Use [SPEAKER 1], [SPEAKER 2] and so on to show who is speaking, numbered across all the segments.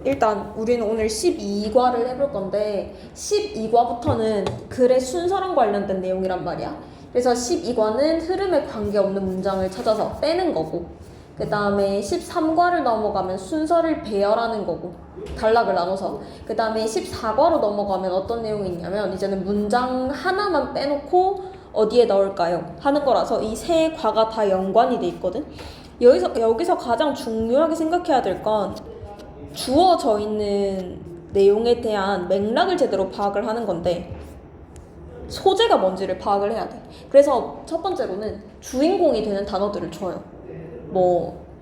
[SPEAKER 1] 일단 우리는 오늘 12과를 해볼 건데 12과부터는 글의 순서랑 관련된 내용이란 말이야. 그래서 12과는 흐름에 관계없는 문장을 찾아서 빼는 거고, 그 다음에 13과를 넘어가면 순서를 배열하는 거고, 단락을 나눠서. 그 다음에 14과로 넘어가면 어떤 내용이 있냐면 이제는 문장 하나만 빼놓고 어디에 넣을까요? 하는 거라서 이 세 과가 다 연관이 돼 있거든. 여기서 가장 중요하게 생각해야 될 건 주어져 있는 내용에 대한 맥락을 제대로 파악을 하는 건데, 소재가 뭔지를 파악을 해야 돼. 그래서 첫 번째로는 주인공이 되는 단어들을 줘요.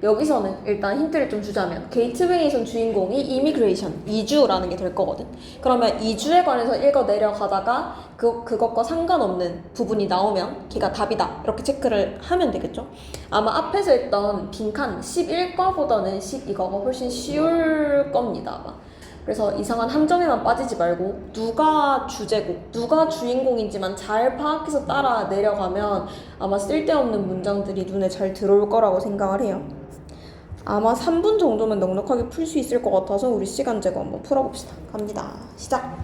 [SPEAKER 1] 여기서는 일단 힌트를 좀 주자면 게이트웨이에선 주인공이 이미그레이션, 이주라는 게 될 거거든. 그러면 이주에 관해서 읽어 내려가다가 그것과 상관없는 부분이 나오면 걔가 답이다, 이렇게 체크를 하면 되겠죠. 아마 앞에서 했던 빈칸 11과보다는 12과가 훨씬 쉬울 겁니다, 아마. 그래서 이상한 함정에만 빠지지 말고 누가 주제고 누가 주인공인지만 잘 파악해서 따라 내려가면 아마 쓸데없는 문장들이 눈에 잘 들어올 거라고 생각을 해요. 아마 3분 정도면 넉넉하게 풀 수 있을 것 같아서 우리 시간 제거 한번 풀어봅시다. 갑니다. 시작!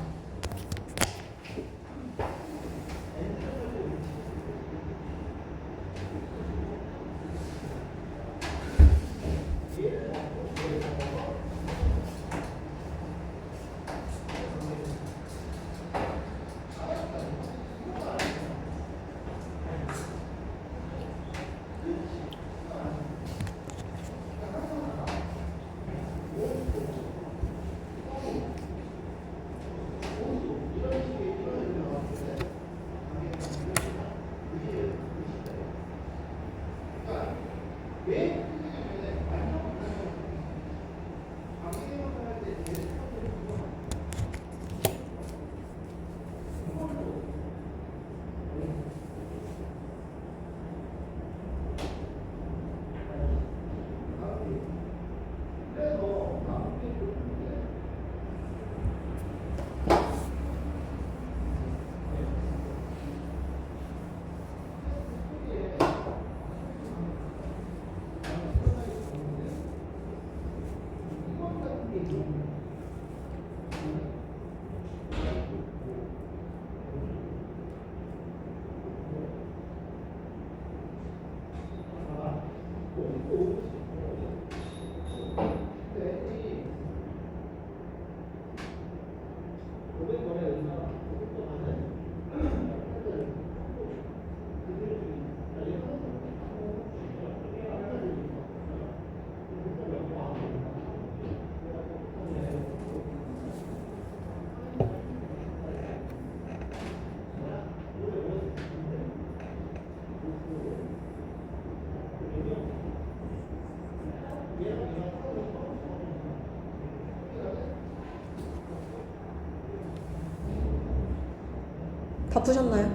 [SPEAKER 1] 다 푸셨나요?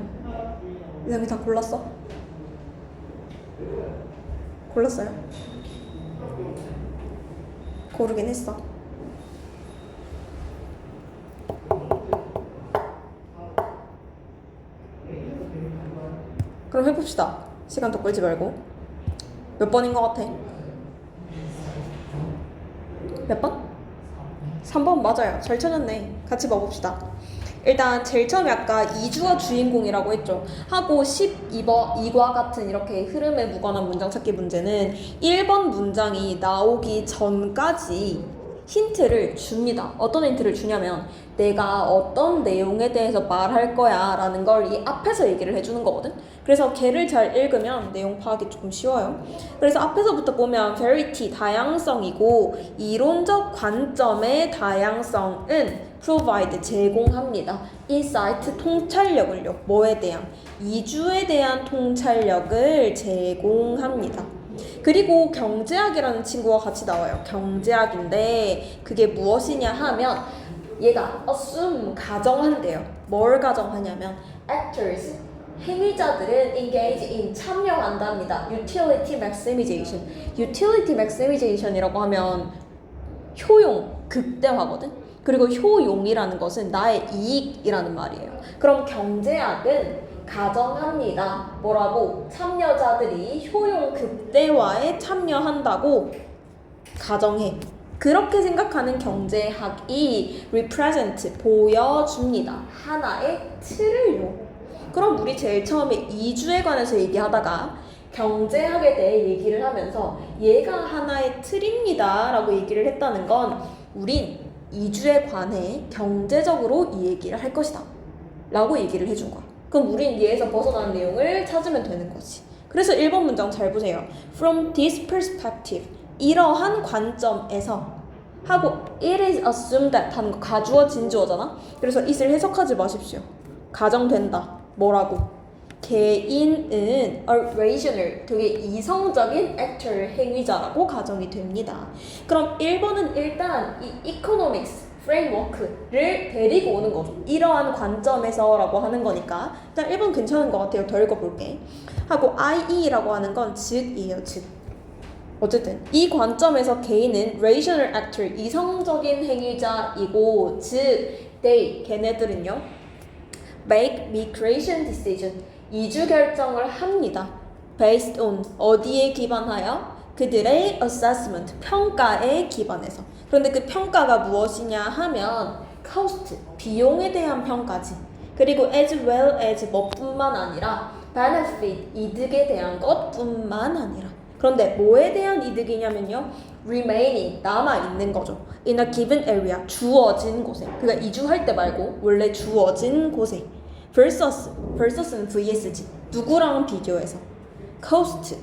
[SPEAKER 1] 이상이 다 골랐어? 골랐어요? 고르긴 했어. 그럼 해봅시다. 시간 더 끌지 말고. 몇 번인 것 같아? 몇 번? 3번 맞아요. 잘 찾았네. 같이 봐봅시다. 일단 제일 처음에 아까 이주가 주인공이라고 했죠. 하고 12과 같은 이렇게 흐름에 무관한 문장 찾기 문제는 1번 문장이 나오기 전까지 힌트를 줍니다. 어떤 힌트를 주냐면 내가 어떤 내용에 대해서 말할 거야 라는 걸 이 앞에서 얘기를 해주는 거거든. 그래서 걔를 잘 읽으면 내용 파악이 조금 쉬워요. 그래서 앞에서부터 보면 variety, 다양성이고 이론적 관점의 다양성은 provide, 제공합니다. insight, 통찰력을요. 뭐에 대한? 이주에 대한 통찰력을 제공합니다. 그리고 경제학이라는 친구가 같이 나와요. 경제학인데 그게 무엇이냐 하면 얘가 assume, 가정한대요. 뭘 가정하냐면 actors, 행위자들은 engage in, 참여한답니다. utility maximization. utility maximization이라고 하면 효용, 극대화거든. 그리고 효용이라는 것은 나의 이익이라는 말이에요. 그럼 경제학은 가정합니다. 뭐라고? 참여자들이 효용 극대화에 참여한다고 가정해. 그렇게 생각하는 경제학이 represent, 보여줍니다. 하나의 틀을요. 그럼 우리 제일 처음에 이주에 관해서 얘기하다가 경제학에 대해 얘기를 하면서 얘가 하나의 틀입니다 라고 얘기를 했다는 건 우린 이주에 관해 경제적으로 이 얘기를 할 것이다 라고 얘기를 해준 거야. 그럼 우린 얘에서 벗어나는 내용을 찾으면 되는 거지. 그래서 1번 문장 잘 보세요. From this perspective, 이러한 관점에서 하고 it is assumed that 하는 거 가주어진 주어잖아. 그래서 it을 해석하지 마십시오. 가정된다. 뭐라고? 개인은 a rational, 되게 이성적인 actor, 행위자라고 가정이 됩니다. 그럼 1번은 일단 이 economics framework를 데리고 오는 거죠. 이러한 관점에서 라고 하는 거니까 일단 1번 괜찮은 것 같아요. 더 읽어볼게. 하고 IE라고 하는 건 즉이에요. 즉. 어쨌든 이 관점에서 개인은 rational actor, 이성적인 행위자이고 즉 they, 걔네들은요 make migration decision, 이주 결정을 합니다. based on, 어디에 기반하여? 그들의 assessment, 평가에 기반해서. 그런데 그 평가가 무엇이냐 하면 cost, 비용에 대한 평가지. 그리고 as well as 뭐뿐만 아니라 benefit, 이득에 대한 것뿐만 아니라. 그런데 뭐에 대한 이득이냐면요 remaining, 남아있는 거죠. in a given area, 주어진 곳에. 그러니까 이주할 때 말고 원래 주어진 곳에. versus는 vs지. 누구랑 비교해서? cost,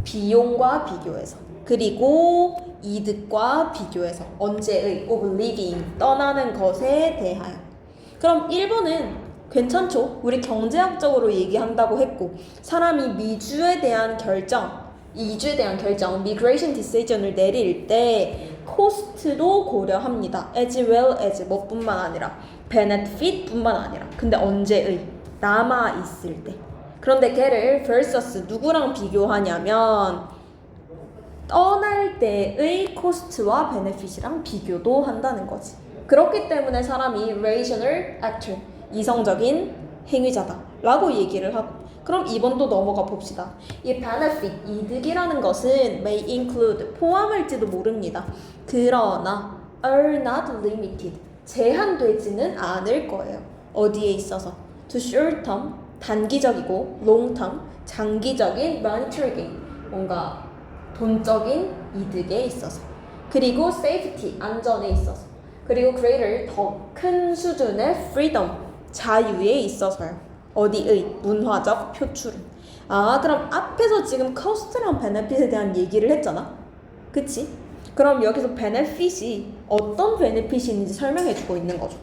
[SPEAKER 1] 비용과 비교해서. 그리고 이득과 비교해서. 언제의? of living, 떠나는 것에 대하여. 그럼 1번은 괜찮죠? 우리 경제학적으로 얘기한다고 했고 사람이 미주에 대한 결정, 이주에 대한 결정, migration decision을 내릴 때 코스트도 고려합니다. as well as 뭐뿐만 아니라 benefit 뿐만 아니라. 근데 언제의? 남아있을 때. 그런데 걔를 versus 누구랑 비교하냐면 떠날 때의 코스트와 베네핏이랑 비교도 한다는 거지. 그렇기 때문에 사람이 rational actor, 이성적인 행위자다 라고 얘기를 하고. 그럼 2번도 넘어가 봅시다. 이 benefit, 이득이라는 것은 may include, 포함할지도 모릅니다. 그러나 are not limited, 제한되지는 않을 거예요. 어디에 있어서? to short term, 단기적이고 long term, 장기적인 monetary gain, 뭔가 돈적인 이득에 있어서. 그리고 safety, 안전에 있어서. 그리고 greater, 더 큰 수준의 freedom, 자유에 있어서요. 어디의? 문화적 표출은. 아, 그럼 앞에서 지금 cost랑 benefit에 대한 얘기를 했잖아. 그치? 그럼 여기서 benefit이 어떤 benefit인지 설명해주고 있는 거죠.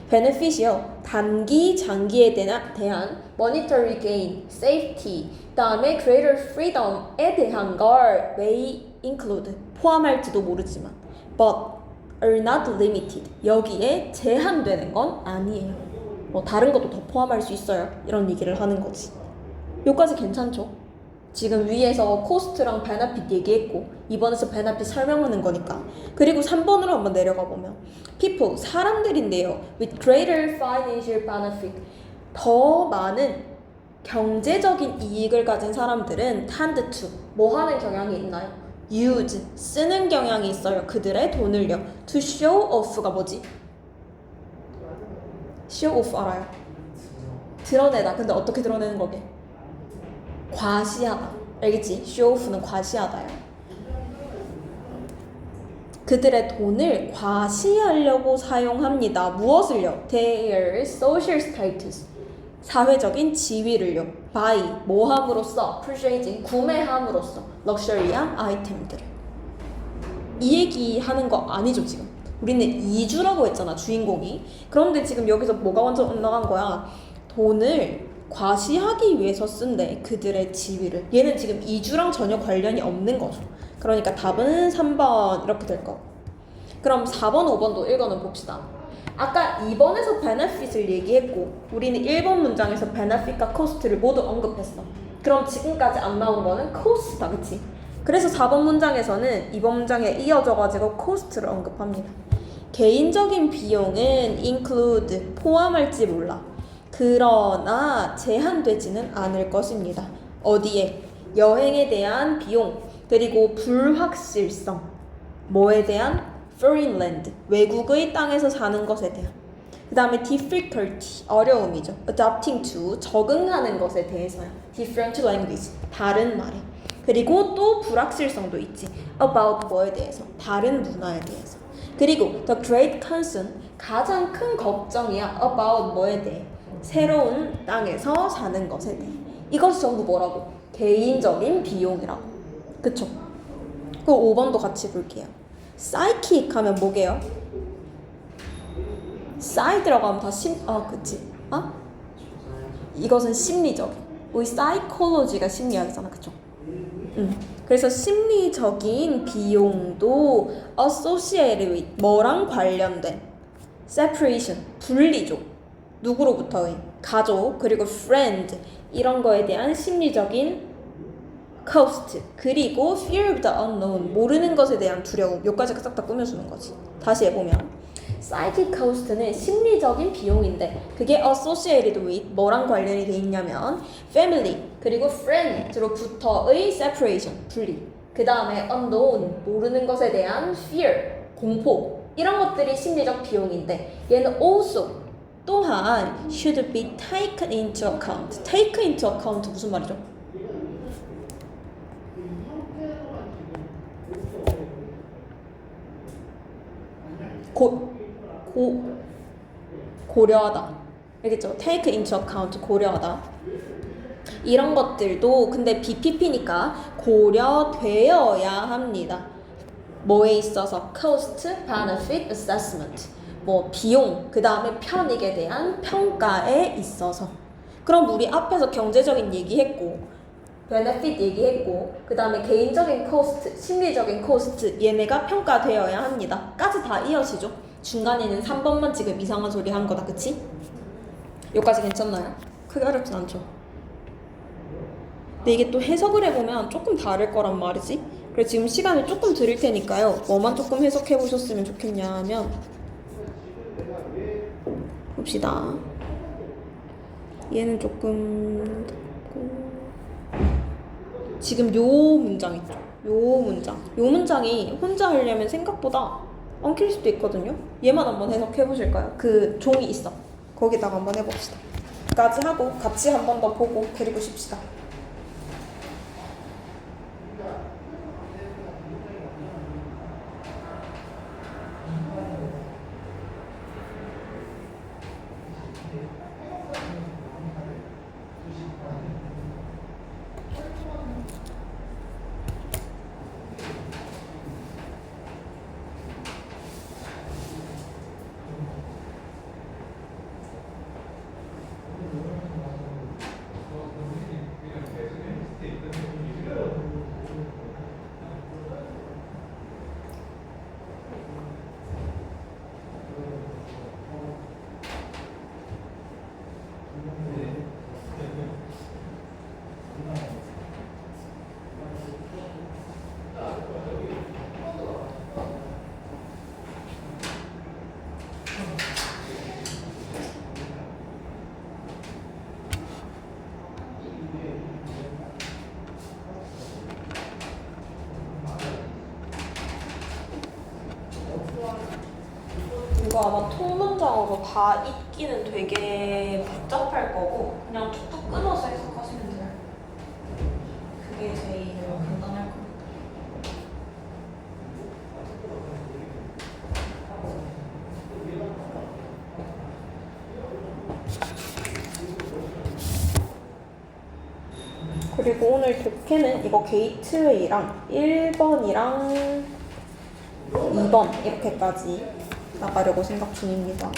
[SPEAKER 1] benefit이요, 단기, 장기에 대한 monetary gain, safety, 그다음에 greater freedom에 대한 걸 may include, 포함할지도 모르지만 but are not limited, 여기에 제한되는 건 아니에요. 뭐 다른 것도 더 포함할 수 있어요. 이런 얘기를 하는 거지. 여기까지 괜찮죠? 지금 위에서 코스트랑 베네핏 얘기했고 2번에서 베네핏 설명하는 거니까. 그리고 3번으로 한번 내려가 보면 people, 사람들인데요 with greater financial benefit, 더 많은 경제적인 이익을 가진 사람들은 tend to, 뭐 하는 경향이 있나요? use, 쓰는 경향이 있어요. 그들의 돈을요. to show off가 뭐지? show off 알아요? 드러내다. 근데 어떻게 드러내는 거게? 과시하다. 알겠지? show off는 과시하다요. 그들의 돈을 과시하려고 사용합니다. 무엇을요? their social status, 사회적인 지위를요. buy, 뭐 함으로써? purchasing, 구매함으로써 럭셔리한 아이템들을. 이 얘기 하는 거 아니죠 지금? 우리는 이주라고 했잖아 주인공이. 그런데 지금 여기서 뭐가 먼저 올라간 거야? 돈을 과시하기 위해서 쓴대, 그들의 지위를. 얘는 지금 이주랑 전혀 관련이 없는 거죠. 그러니까 답은 3번 이렇게 될 거. 그럼 4번, 5번도 읽어는 봅시다. 아까 2번에서 benefit을 얘기했고 우리는 1번 문장에서 benefit과 cost를 모두 언급했어. 그럼 지금까지 안 나온 거는 cost다, 그치? 그래서 4번 문장에서는 2번 문장에 이어져가지고 cost를 언급합니다. 개인적인 비용은 include, 포함할지 몰라. 그러나 제한되지는 않을 것입니다. 어디에? 여행에 대한 비용, 그리고 불확실성. 뭐에 대한? foreign land. 외국의 땅에서 사는 것에 대한. 그 다음에 difficulty. 어려움이죠. adapting to. 적응하는 것에 대해서요. different language. 다른 말에. 그리고 또 불확실성도 있지. about 뭐에 대해서? 다른 문화에 대해서. 그리고 the great concern. 가장 큰 걱정이야. about 뭐에 대해? 새로운 땅에서 사는 것에 대해. 이것이 전부 뭐라고? 개인적인 비용이라고. 그쵸? 그럼 5번도 같이 볼게요. psychic 하면 뭐게요? psy 들어가면 다 그치? 이것은 심리적인. 우리 psychology가 심리학이잖아, 그쵸? 그래서 심리적인 비용도 associated with 뭐랑 관련된? separation, 분리죠. 누구로부터의? 가족, 그리고 friend 이런 거에 대한 심리적인 cost, 그리고 fear of the unknown, 모르는 것에 대한 두려움. 여기까지 싹 다 꾸며주는 거지. 다시 해보면 psychic cost는 심리적인 비용인데 그게 associated with 뭐랑 관련이 돼 있냐면 family, 그리고 friend로부터의 separation, 분리. 그 다음에 unknown, 모르는 것에 대한 fear, 공포. 이런 것들이 심리적 비용인데 얘는 also, 또한 should be taken into account. take into account 무슨 말이죠? 고려하다. 알겠죠? take into account, 고려하다. 이런 것들도 근데 BPP니까 고려되어야 합니다. 뭐에 있어서? cost, benefit, assessment. 뭐 비용, 그 다음에 편익에 대한 평가에 있어서. 그럼 우리 앞에서 경제적인 얘기했고 베네핏 얘기했고 그 다음에 개인적인 코스트, 심리적인 코스트 얘네가 평가되어야 합니다. 까지 다 이어지죠. 중간에는 3번만 지금 이상한 소리 한 거다. 그치? 여기까지 괜찮나요? 크게 어렵진 않죠. 근데 이게 또 해석을 해보면 조금 다를 거란 말이지. 그래서 지금 시간을 조금 드릴 테니까요. 뭐만 조금 해석해 보셨으면 좋겠냐면 봅시다. 얘는 조금 지금 요 문장 있죠? 요 문장이 혼자 하려면 생각보다 엉킬 수도 있거든요. 얘만 한번 해석해 보실까요? 그 종이 있어. 거기다가 한번 해봅시다. 까지 하고 같이 한 번 더 보고 그리고 쉽시다. 이거 아마 통문장으로 다 읽기는 되게 복잡할 거고 그냥 툭툭 끊어서 해석하시면 돼요. 그게 제일 간단할 겁니다. 그리고 오늘 독해는 이거 게이트웨이랑 1번이랑 2번 이렇게까지 나가려고 생각 중입니다.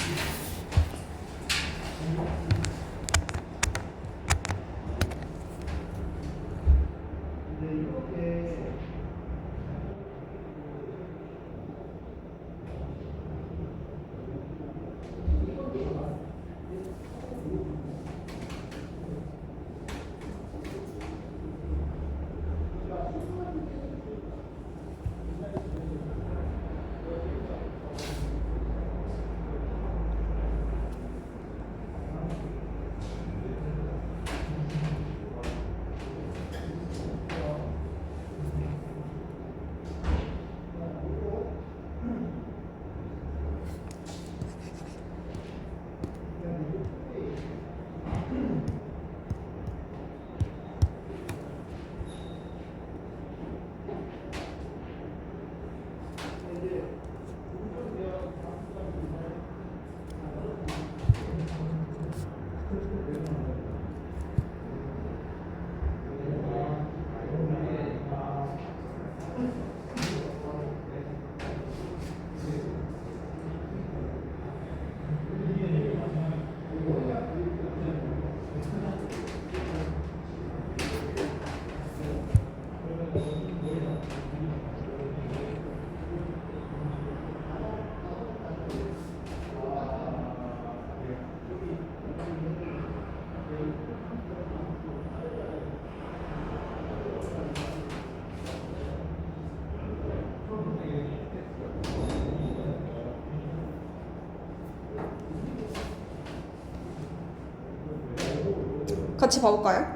[SPEAKER 1] 같이 봐볼까요?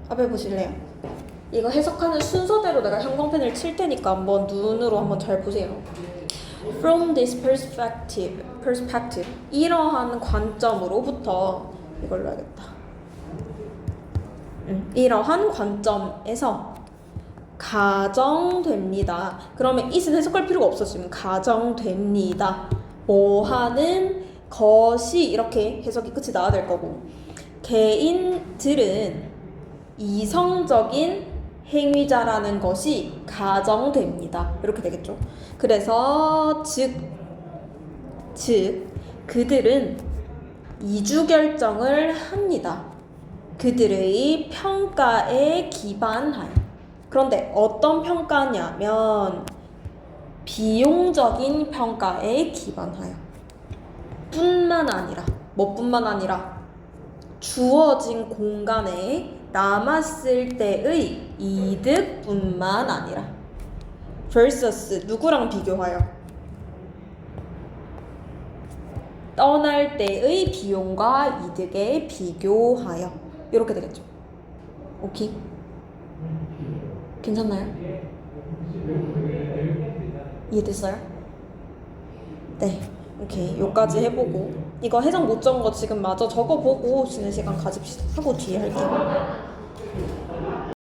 [SPEAKER 1] 앞에 보실래요? 이거 해석하는 순서대로 내가 형광펜을 칠 테니까 한번 눈으로 한번 잘 보세요. From this perspective. 이러한 관점으로부터 이걸로 해야겠다. 이러한 관점에서 가정됩니다. 그러면 it은 해석할 필요가 없어. 지금 가정됩니다. 뭐 하는 것이 이렇게 해석이 끝이 나야 될 거고, 개인들은 이성적인 행위자라는 것이 가정됩니다. 이렇게 되겠죠. 그래서 즉 그들은 이주 결정을 합니다. 그들의 평가에 기반하여. 그런데 어떤 평가냐면 비용적인 평가에 기반하여. 뿐만 아니라 주어진 공간에 남았을 때의 이득뿐만 아니라 versus 누구랑 비교하여? 떠날 때의 비용과 이득에 비교하여. 이렇게 되겠죠. 오케이? 괜찮나요? 이해됐어요? 네. 오케이. 요까지 해보고 이거 해석 못 적은 거 지금 마저 적어보고 쉬는 시간 가집시다. 하고 뒤에 할게요.